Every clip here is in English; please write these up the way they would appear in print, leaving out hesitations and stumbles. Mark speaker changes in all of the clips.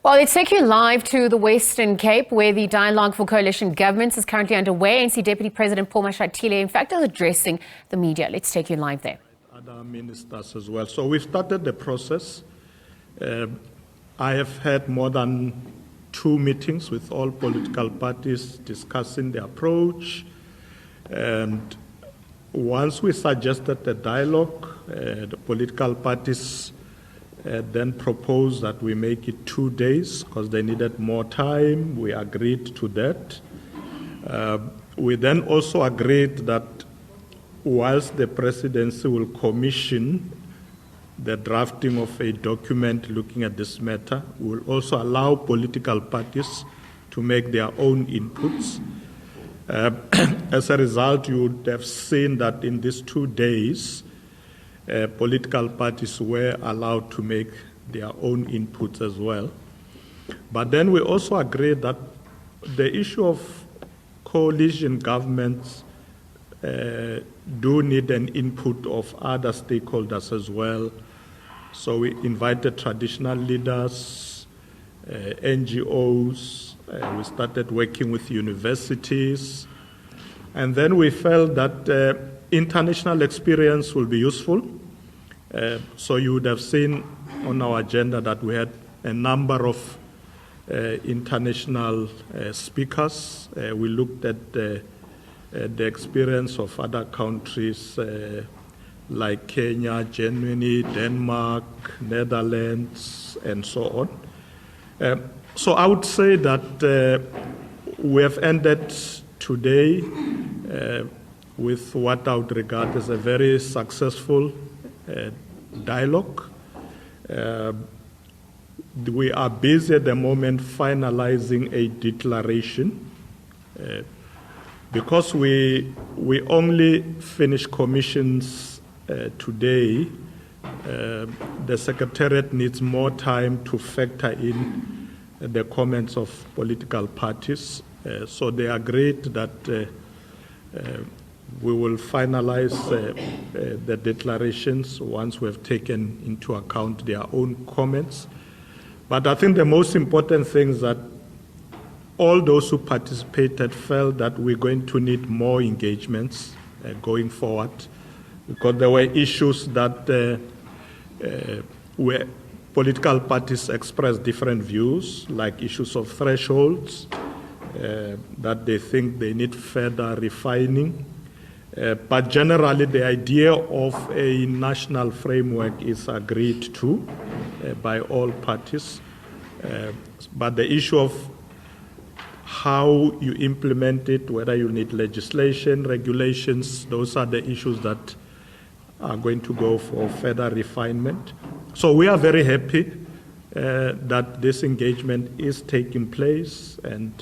Speaker 1: Well, let's take you live to the Western Cape, where the dialogue for coalition governments is currently underway. ANC Deputy President Paul Mashatile, in fact, is addressing the media. Let's take you live there.
Speaker 2: Other ministers as well. So we've started the process. I have had more than 2 meetings with all political parties discussing the approach. And once we suggested the dialogue, the political parties then proposed that we make it 2 days because they needed more time. We agreed to that. We then also agreed that whilst the presidency will commission the drafting of a document looking at this matter, we will also allow political parties to make their own inputs. As a result, you would have seen that in these 2 days, political parties were allowed to make their own inputs as well. But then we also agreed that the issue of coalition governments do need an input of other stakeholders as well. So we invited traditional leaders, NGOs, we started working with universities, and then we felt that international experience will be useful. So you would have seen on our agenda that we had a number of international speakers. We looked at the experience of other countries like Kenya, Germany, Denmark, Netherlands, and so on. So I would say that we have ended today with what I would regard as a very successful dialogue. We are busy at the moment finalizing a declaration. Because we only finished commissions today, the Secretariat needs more time to factor in the comments of political parties. So they agreed that we will finalize the declarations once we have taken into account their own comments. But I think the most important thing is that all those who participated felt that we're going to need more engagements going forward, because there were issues that where political parties expressed different views, like issues of thresholds, that they think they need further refining. But generally, the idea of a national framework is agreed to by all parties. But the issue of how you implement it, whether you need legislation, regulations, those are the issues that are going to go for further refinement. So we are very happy that this engagement is taking place, and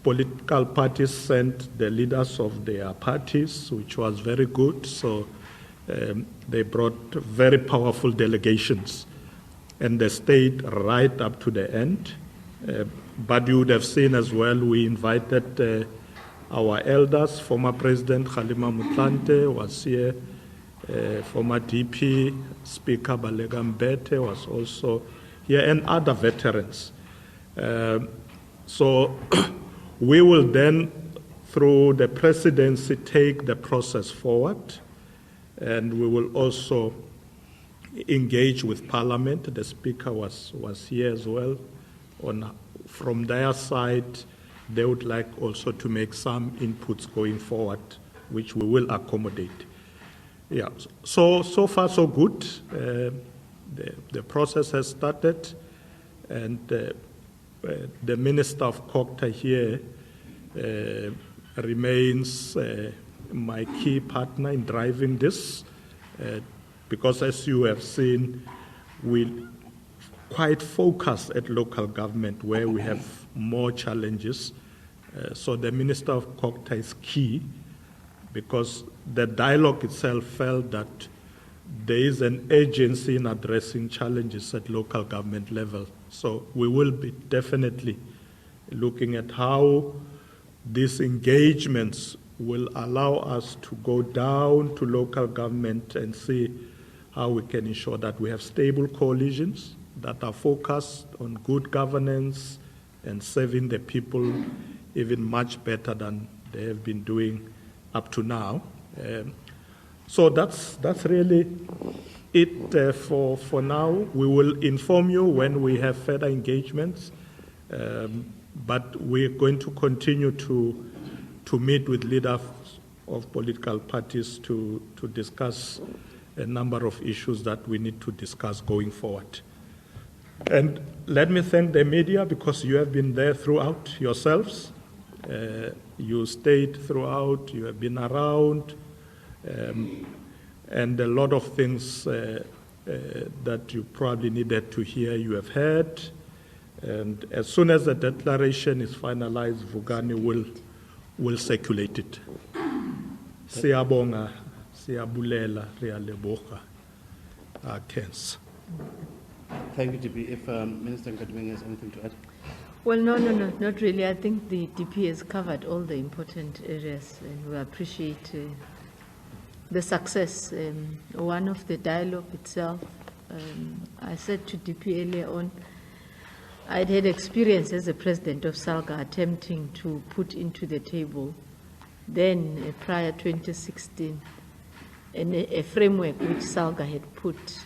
Speaker 2: political parties sent the leaders of their parties, which was very good. So they brought very powerful delegations, and they stayed right up to the end. But you would have seen as well, we invited our elders. Former President Kgalema Motlanthe was here. Former DP Speaker Balega Mbete was also here, and other veterans. So we will then, through the presidency, take the process forward, and we will also engage with Parliament. The Speaker was here as well. From their side, they would like also to make some inputs going forward, which we will accommodate. Yeah. So far so good. The process has started, and the Minister of COGTA here remains my key partner in driving this, because as you have seen, we quite focused at local government where we have more challenges. So the Minister of COGTA is key, because the dialogue itself felt that there is an urgency in addressing challenges at local government level. So we will be definitely looking at how these engagements will allow us to go down to local government and see how we can ensure that we have stable coalitions, that are focused on good governance and serving the people even much better than they have been doing up to now. So that's really it for now. We will inform you when we have further engagements, but we're going to continue to meet with leaders of political parties to discuss a number of issues that we need to discuss going forward. And let me thank the media, because you have been there throughout yourselves. You stayed throughout, you have been around, and a lot of things that you probably needed to hear, you have heard. And as soon as the declaration is finalized, Vugani will circulate it. Siyabonga, siyabulela, riyaleboga, Kens.
Speaker 3: Thank you, DP. If Minister Nkadimeng has anything to add?
Speaker 4: Well, no, not really. I think the DP has covered all the important areas, and we appreciate the success. One of the dialogue itself, I said to DP earlier on, I'd had experience as a president of SALGA attempting to put into the table, then prior 2016, a framework which SALGA had put,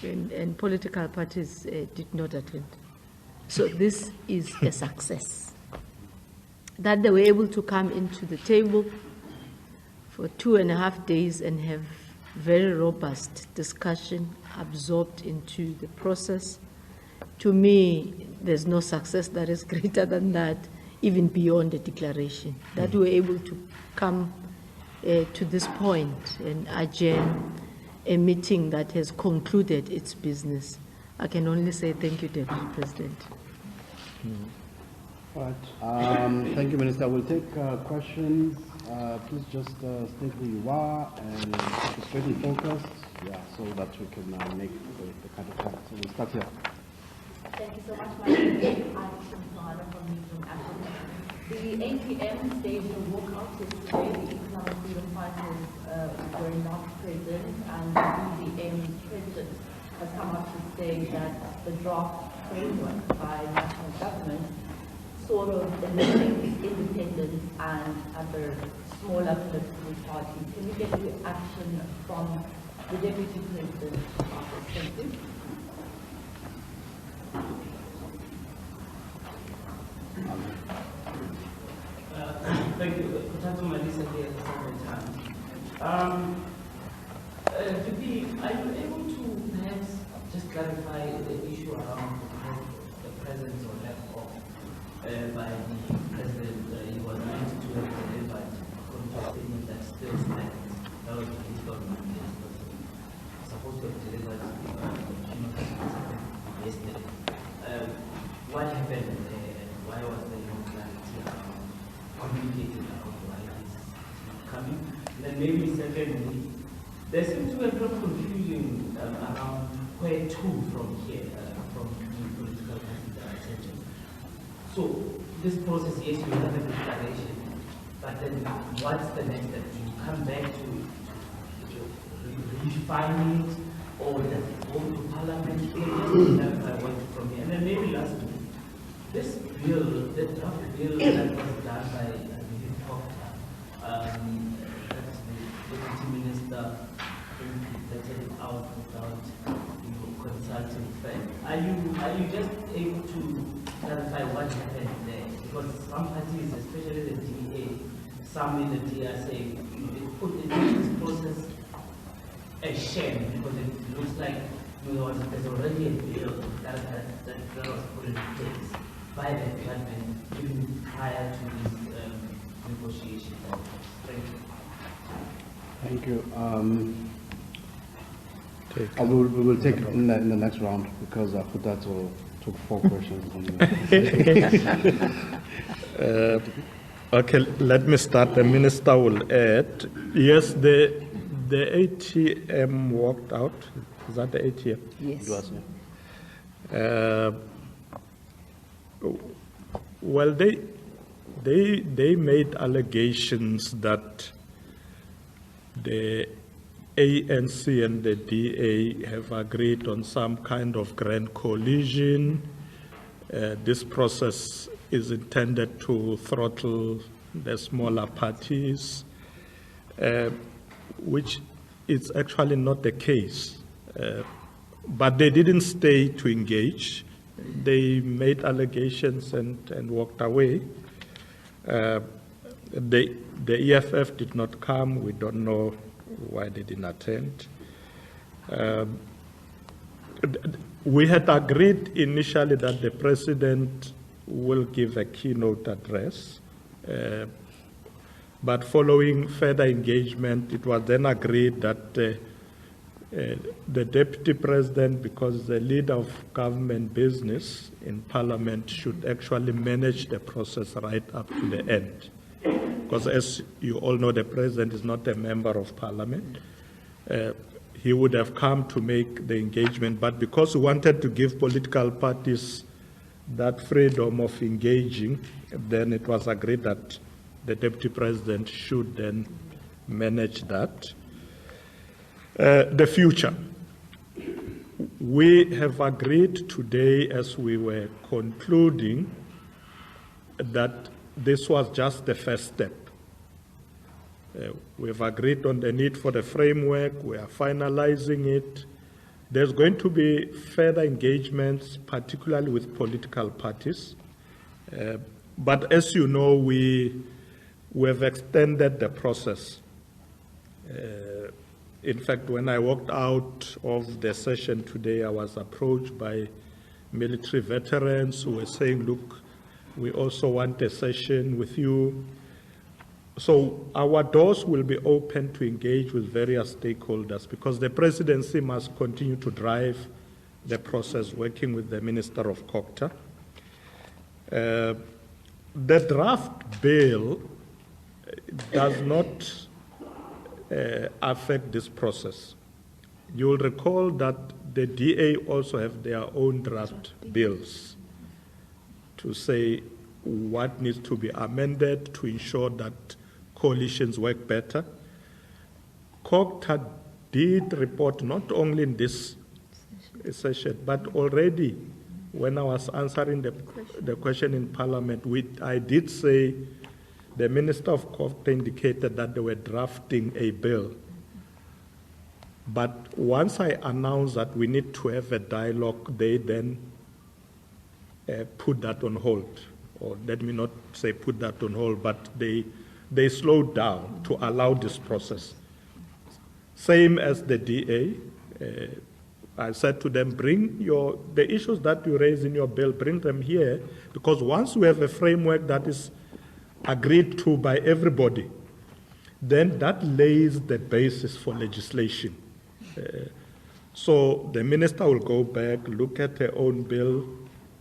Speaker 4: and political parties did not attend. So this is a success. That they were able to come into the table for 2.5 days and have very robust discussion absorbed into the process. To me, there's no success that is greater than that, even beyond the declaration. That we were able to come to this point and adjourn a meeting that has concluded its business. I can only say thank you, Deputy President.
Speaker 3: All right. Thank you, Minister. We'll take questions. Please just state who you are and straight and focused, so that we can make the kind of time. So we'll start here.
Speaker 5: Thank you so much, my name is from Newton Africa. The APM staged a walkout yesterday. The economic freedom fighters were not present, and the ANC president has come up to say that the draft framework by national government sort of eliminates independence and other smaller political parties. Can we get to action from the Deputy President? Thank you.
Speaker 6: Thank you. Potato Malisa here at the second time. Are you able to perhaps just clarify the issue around the presence or lack of by the President? He was meant to have delivered a statement that still stands. That was his government. Supposed to have delivered yesterday. What happened and why was there no clarity around communicating about why this is coming? And then maybe secondly, there seems to be a lot of confusion around where to from here, from the political parties that are attending. So this process, yes, you have a declaration, but then what's the next step? Do you come back to refine it, or does it go to Parliament? I want from here. And then maybe lastly, this bill, the draft bill that was done by the Proctor, that is the Deputy Minister, let it out without consulting firm. Are you just able to clarify what happened there? Because some parties, especially the DA, some in the DA say it put this process a shame, because it looks like there's already a bill that was put in place by the government even prior to these negotiations. Thank you.
Speaker 3: Thank you. We will take it in the next round, because Potato took 4 questions.
Speaker 2: Okay, let me start. The Minister will add. Yes, the ATM walked out. Is that the ATM?
Speaker 4: Yes.
Speaker 3: It was, yeah.
Speaker 2: Well, they made allegations that the ANC and the DA have agreed on some kind of grand coalition. This process is intended to throttle the smaller parties, which is actually not the case. But they didn't stay to engage. They made allegations and walked away. The EFF did not come. We don't know why they didn't attend. We had agreed initially that the president will give a keynote address, but following further engagement, it was then agreed that the deputy president, because the leader of government business in parliament, should actually manage the process right up to the end. Because as you all know, the president is not a member of parliament. He would have come to make the engagement, but because we wanted to give political parties that freedom of engaging, then it was agreed that the deputy president should then manage that. The future. We have agreed today, as we were concluding, that this was just the first step. We have agreed on the need for the framework. We are finalizing it. There's going to be further engagements, particularly with political parties. But as you know, we have extended the process. In fact, when I walked out of the session today, I was approached by military veterans who were saying, look, we also want a session with you. So our doors will be open to engage with various stakeholders, because the presidency must continue to drive the process, working with the Minister of COGTA. The draft bill does not affect this process. You will recall that the DA also have their own draft bills to say what needs to be amended to ensure that coalitions work better. COGTA did report not only in this session, but already when I was answering the question in Parliament, I did say the Minister of COGTA indicated that they were drafting a bill. But once I announced that we need to have a dialogue, they then put that on hold. Or let me not say put that on hold, but they slowed down to allow this process. Same as the DA. I said to them, bring the issues that you raise in your bill, bring them here, because once we have a framework that is agreed to by everybody, then that lays the basis for legislation. So the minister will go back, look at her own bill,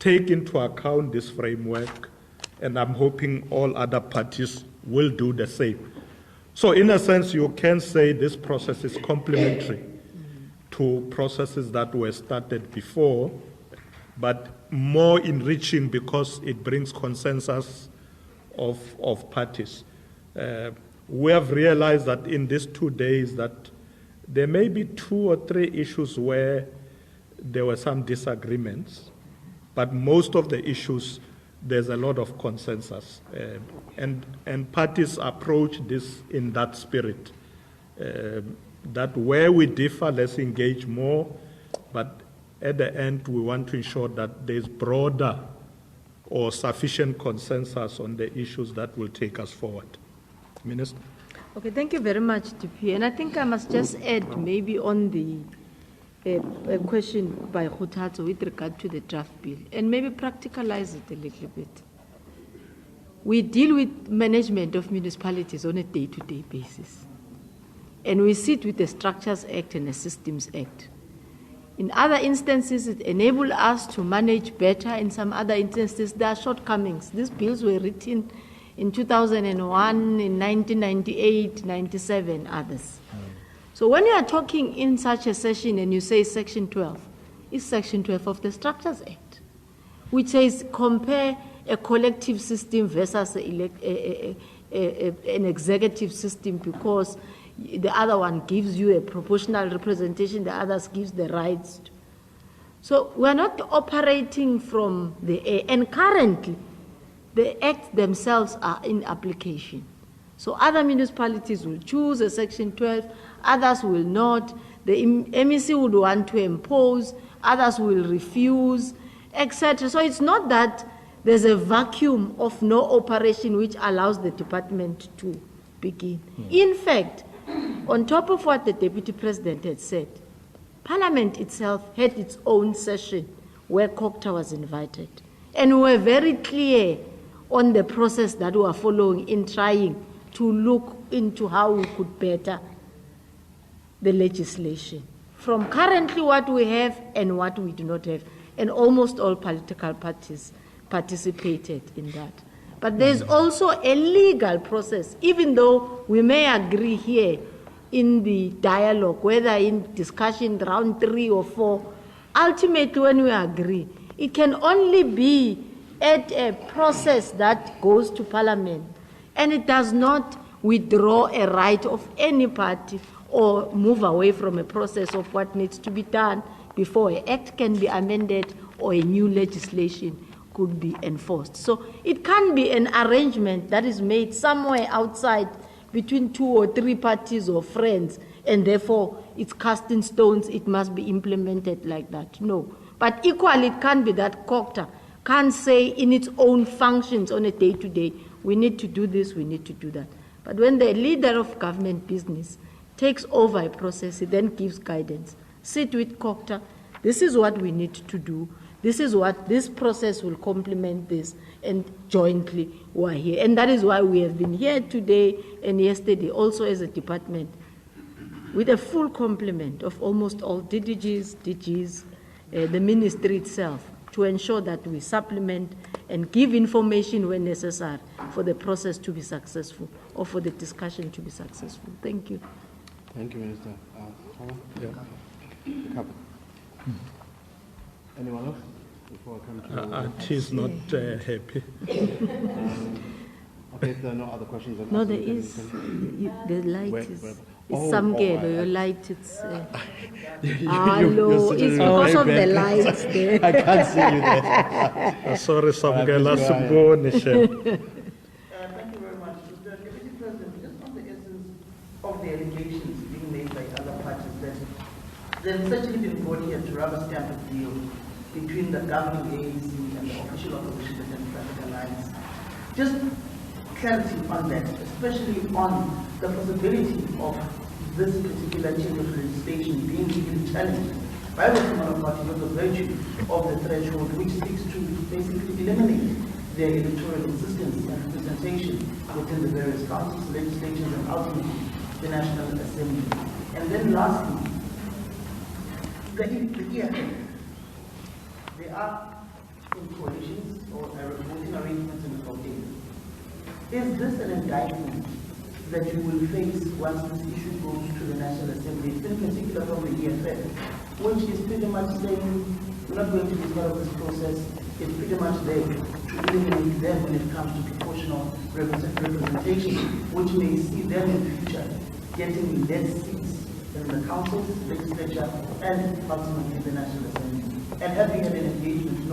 Speaker 2: take into account this framework, and I'm hoping all other parties will do the same. So in a sense, you can say this process is complementary to processes that were started before, but more enriching because it brings consensus of parties. We have realized that in these 2 days that there may be 2 or 3 issues where there were some disagreements, but most of the issues, there's a lot of consensus. And parties approach this in that spirit, that where we differ, let's engage more, but at the end, we want to ensure that there's broader or sufficient consensus on the issues that will take us forward. Minister?
Speaker 4: Okay, thank you very much, DP. And I think I must just add maybe on the a question by Khuthatso with regard to the draft bill, and maybe practicalize it a little bit. We deal with management of municipalities on a day-to-day basis. And we sit with the Structures Act and the Systems Act. In other instances, it enables us to manage better. In some other instances, there are shortcomings. These bills were written in 2001, in 1998, 97, others. So when you are talking in such a session and you say Section 12, it's Section 12 of the Structures Act, which says compare a collective system versus an executive system, because the other one gives you a proportional representation, the others gives the rights. So we're not operating from the air, and currently the acts themselves are in application. So other municipalities will choose a Section 12, others will not. The MEC would want to impose, others will refuse, etc. So it's not that there's a vacuum of no operation which allows the department to begin. In fact, on top of what the Deputy President had said, Parliament itself had its own session where COGTA was invited. And we were very clear on the process that we are following in trying to look into how we could better the legislation. From currently what we have and what we do not have. And almost all political parties participated in that. But there's also a legal process, even though we may agree here in the dialogue, whether in discussion round 3 or 4, ultimately when we agree, it can only be at a process that goes to Parliament, and it does not withdraw a right of any party or move away from a process of what needs to be done before an act can be amended or a new legislation could be enforced. So it can be an arrangement that is made somewhere outside between 2 or 3 parties or friends, and therefore it's cast in stones, it must be implemented like that. No. But equally, it can be that COGTA can't say in its own functions on a day-to-day, we need to do this, we need to do that. But when the leader of government business takes over a process, he then gives guidance. Sit with COGTA, this is what we need to do, this is what this process will complement this, and jointly we are here. And that is why we have been here today and yesterday also as a department with a full complement of almost all DDGs, DGs, the ministry itself, to ensure that we supplement and give information when necessary for the process to be successful or for the discussion to be successful. Thank you.
Speaker 3: Thank you, Minister. Anyone else? Before I come to
Speaker 2: She's not happy.
Speaker 3: okay, if there are no other questions.
Speaker 4: No, there is. The light is. It's some your light. It's. Hello, it's because of the lights there.
Speaker 3: I can't see you there.
Speaker 2: Sorry, Samgela
Speaker 6: Thank you very much. Mr. Deputy President, just on the essence of the allegations being made by other parties that there's essentially been brought here to rubber stamp a deal between the governing ANC and the official opposition, the Democratic Alliance. Just clarity on that, especially on the possibility of this particular change of legislation being legally challenged by the Communal Party with the virtue of the threshold, which seeks to basically eliminate their electoral existence and representation within the various councils, legislatures, and ultimately the National Assembly. And then lastly, the EFF. There are coalitions or voting arrangements in the Gauteng. Is this an indictment that you will face once this issue goes to the National Assembly, in particular from the EFF, which is pretty much saying we're not going to be part of this process. It's pretty much there to eliminate them when it comes to proportional representation, which may see them in the future getting less seats in the council, legislature, and ultimately the National Assembly. And having had an engagement,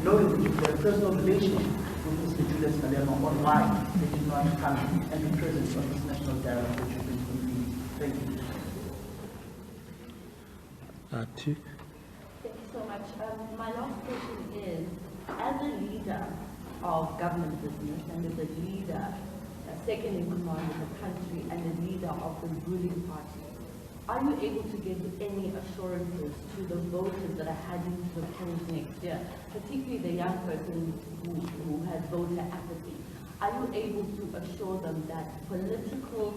Speaker 6: knowing that you've got a personal relationship with Mr. Julius Malema on why they did not come and be present on this national dialogue which has been convened. Thank you.
Speaker 5: Thank you so much. My last question is, as a leader of government business and as a leader, a second in command of the country and a leader of the ruling party, are you able to give any assurances to the voters that are heading to the polls next year, particularly the young person who has voter apathy? Are you able to assure them that political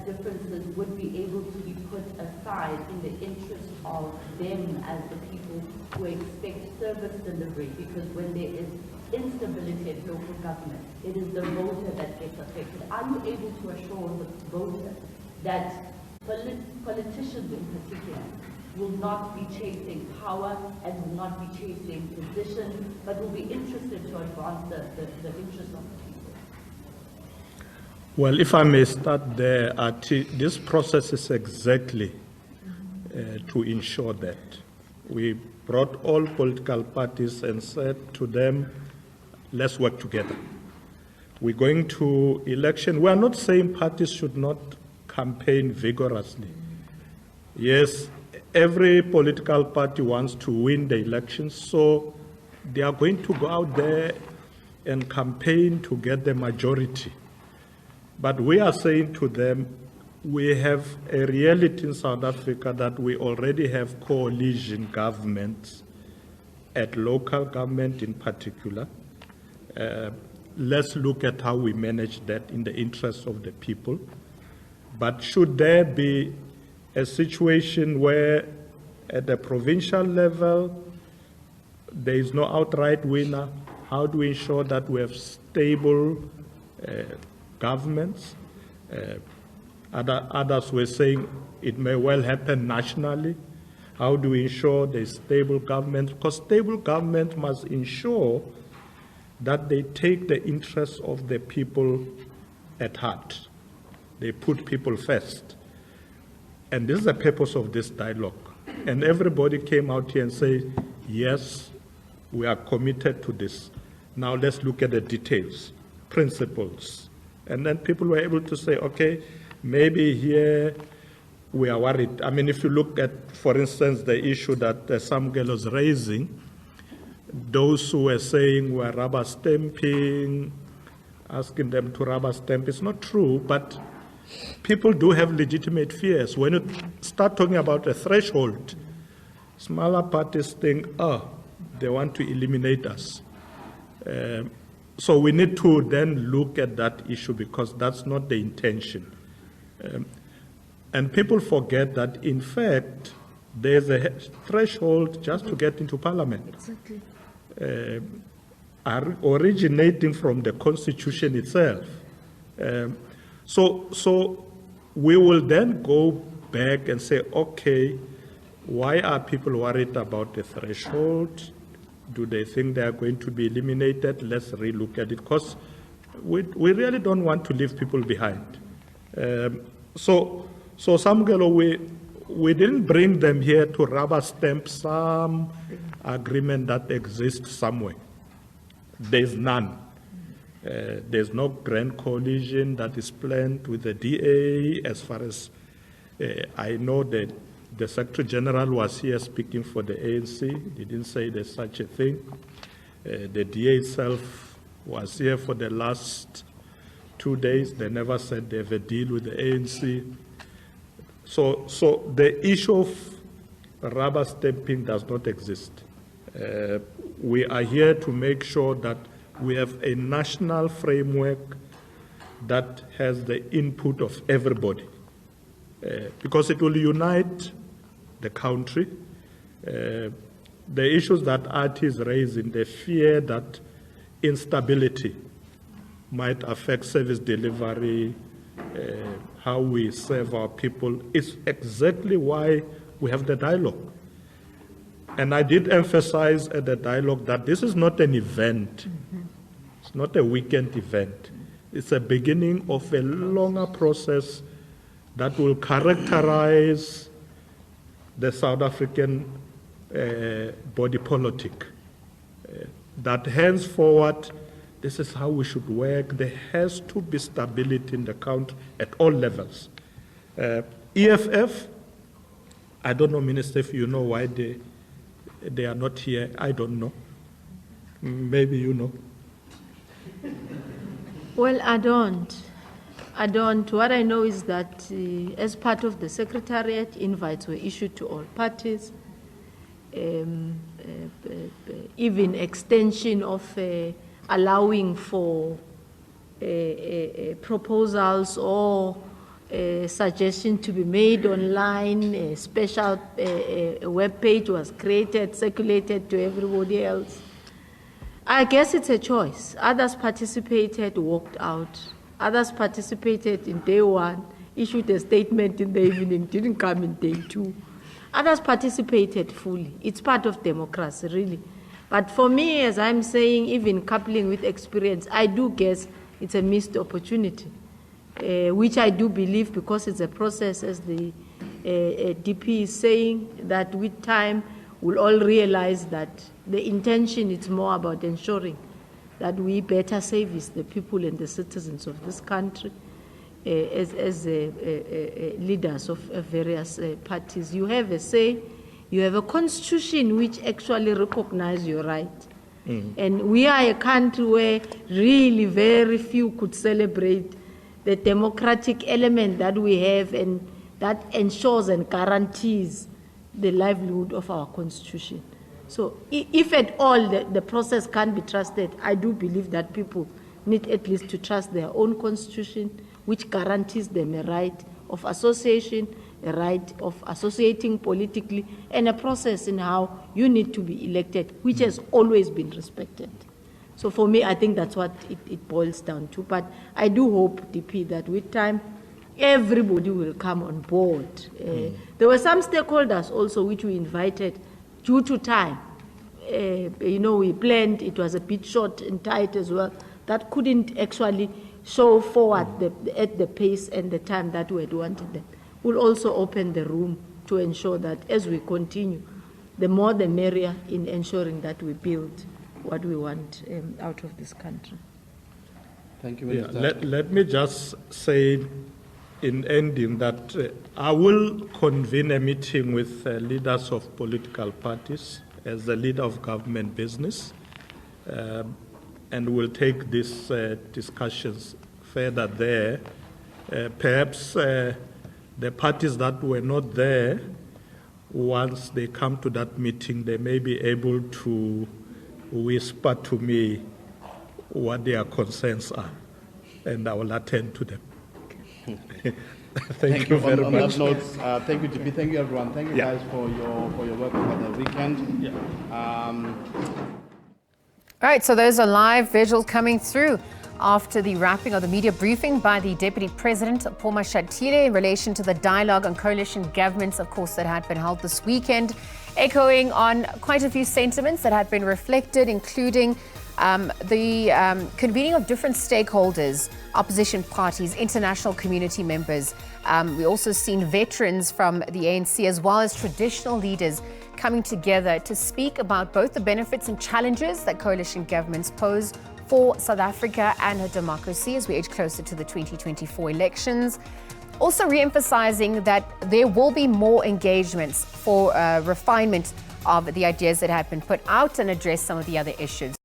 Speaker 5: differences would be able to be put aside in the interest of them as the people who expect service delivery? Because when there is instability at local government, it is the voter that gets affected. Are you able to assure the voter that politicians in particular will not be chasing power and will not be chasing position, but will be interested to advance the interests of the people?
Speaker 2: Well, if I may start there, this process is exactly to ensure that. We brought all political parties and said to them, let's work together. We're going to election. We are not saying parties should not campaign vigorously. Yes, every political party wants to win the elections, so they are going to go out there and campaign to get the majority. But we are saying to them, we have a reality in South Africa that we already have coalition governments, at local government in particular. Let's look at how we manage that in the interest of the people. But should there be a situation where at the provincial level there is no outright winner, how do we ensure that we have stable governments? Others were saying it may well happen nationally. How do we ensure there's stable government? Because stable government must ensure that they take the interests of the people at heart. They put people first. And this is the purpose of this dialogue. And everybody came out here and said, yes, we are committed to this. Now let's look at the details, principles. And then people were able to say, okay, maybe here we are worried. I mean, if you look at, for instance, the issue that Samgelo was raising, those who were saying we're rubber stamping, asking them to rubber stamp, it's not true, but people do have legitimate fears. When you start talking about a threshold, smaller parties think, oh, they want to eliminate us. So we need to then look at that issue because that's not the intention. And people forget that, in fact, there's a threshold just to get into parliament.
Speaker 4: Exactly.
Speaker 2: Originating from the Constitution itself. So we will then go back and say, okay, why are people worried about the threshold? Do they think they are going to be eliminated? Let's relook at it, because we really don't want to leave people behind. So Samgelo, we didn't bring them here to rubber stamp some agreement that exists somewhere. There's none. There's no grand coalition that is planned with the DA. As far as I know, that the Secretary General was here speaking for the ANC. He didn't say there's such a thing. The DA itself was here for the last 2 days. They never said they have a deal with the ANC. So the issue of rubber stamping does not exist. We are here to make sure that we have a national framework that has the input of everybody, because it will unite the country. The issues that Artie is raising, the fear that instability might affect service delivery, how we serve our people, is exactly why we have the dialogue. And I did emphasize at the dialogue that this is not an event. It's not a weekend event. It's a beginning of a longer process that will characterize the South African body politic. That henceforward, this is how we should work. There has to be stability in the country at all levels. EFF, I don't know, Minister, if you know why they are not here. I don't know. Maybe you know.
Speaker 4: Well, I don't. What I know is that as part of the Secretariat, invites were issued to all parties, even extension of allowing for proposals or suggestion to be made online. A special web page was created, circulated to everybody else. I guess it's a choice. Others participated, walked out. Others participated in day one, issued a statement in the evening, didn't come in day two. Others participated fully. It's part of democracy, really. But for me, as I'm saying, even coupling with experience, I do guess it's a missed opportunity. which I do believe, because it's a process, as the DP is saying, that with time we'll all realize that the intention is more about ensuring that we better service the people and the citizens of this country as leaders of various parties. You have a say, you have a constitution which actually recognizes your right. And we are a country where really very few could celebrate the democratic element that we have, and that ensures and guarantees the livelihood of our constitution. So if at all the process can be trusted, I do believe that people need at least to trust their own constitution, which guarantees them a right of association, a right of associating politically, and a process in how you need to be elected, which has always been respected. So for me, I think that's what it boils down to. But I do hope, DP, that with time, everybody will come on board. There were some stakeholders also which we invited due to time. We planned, it was a bit short and tight as well, that couldn't actually show forward at the pace and the time that we had wanted them. We'll also open the room to ensure that as we continue, the more the merrier in ensuring that we build what we want out of this country.
Speaker 3: Thank you, Minister.
Speaker 2: Let me just say in ending that I will convene a meeting with leaders of political parties as the leader of government business, and we'll take these discussions further there. Perhaps the parties that were not there, once they come to that meeting, they may be able to whisper to me what their concerns are, and I will attend to them. Thank you very much.
Speaker 3: On that note, thank you, DP. Thank you, everyone. Thank you, guys, for your work over the weekend.
Speaker 1: All right, so those are live visuals coming through after the wrapping of the media briefing by the Deputy President, Paul Mashatile, in relation to the dialogue on coalition governments, of course, that had been held this weekend, echoing on quite a few sentiments that had been reflected, including the convening of different stakeholders, opposition parties, international community members. We also seen veterans from the ANC as well as traditional leaders coming together to speak about both the benefits and challenges that coalition governments pose for South Africa and her democracy as we edge closer to the 2024 elections. Also re-emphasizing that there will be more engagements for refinement of the ideas that have been put out and address some of the other issues.